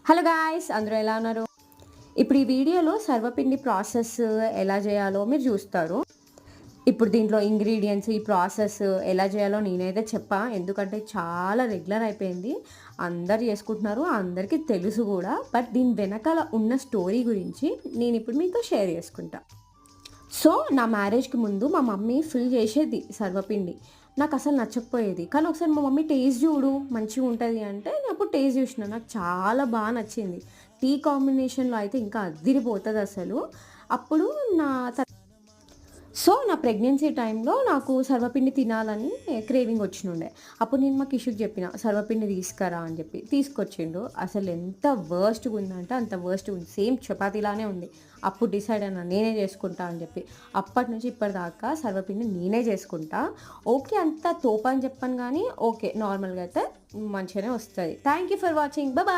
Hello guys, అందరూ ఎలా ఉన్నారు? ఇప్పుడు ఈ వీడియోలో సర్వపిండి ప్రాసెస్ ఎలా చేయాలో మీరు చూస్తారు. ఇప్పుడు దీంట్లో ఇంగ్రీడియంట్స్, ఈ ప్రాసెస్ ఎలా చేయాలో నేనైతే చెప్పా. ఎందుకంటే చాలా రెగ్యులర్ అయిపోయింది. అందరు చేసుకుంటున్నారు, అందరికీ తెలుసు కూడా. బట్ దీని వెనకాల ఉన్న స్టోరీ గురించి నేను ఇప్పుడు మీతో షేర్ చేసుకుంటా. సో నా మ్యారేజ్కి ముందు మా మమ్మీ ఫుల్ చేసేది సర్వపిండి. నాకు అసలు నచ్చకపోయేది. కానీ ఒకసారి మా మమ్మీ టేస్ట్ చూడు మంచిగా ఉంటుంది అంటే నేను అప్పుడు టేస్ట్ చూసిన. నాకు చాలా బాగా నచ్చింది. టీ కాంబినేషన్లో అయితే ఇంకా అదిరిపోతుంది అసలు. అప్పుడు నా నా ప్రెగ్నెన్సీ టైంలో నాకు సర్వపిండి తినాలని క్రేవింగ్ వచ్చినుండే. అప్పుడు నేను మా కిషుకి చెప్పిన సర్వపిండి తీసుకురా అని చెప్పి. తీసుకొచ్చిండు. అసలు ఎంత వర్స్ట్‌గా ఉందంటే అంత వర్స్ట్‌గా ఉంది. సేమ్ చపాతీలానే ఉంది. అప్పుడు డిసైడ్ అయినా నేనే చేసుకుంటా అని చెప్పి. అప్పటి నుంచి ఇప్పటిదాకా సర్వపిండి నేనే చేసుకుంటా. ఓకే, అంత తోపని చెప్పను కానీ ఓకే, నార్మల్‌గా అయితే మంచిగానే వస్తది. Thank you for watching. Bye.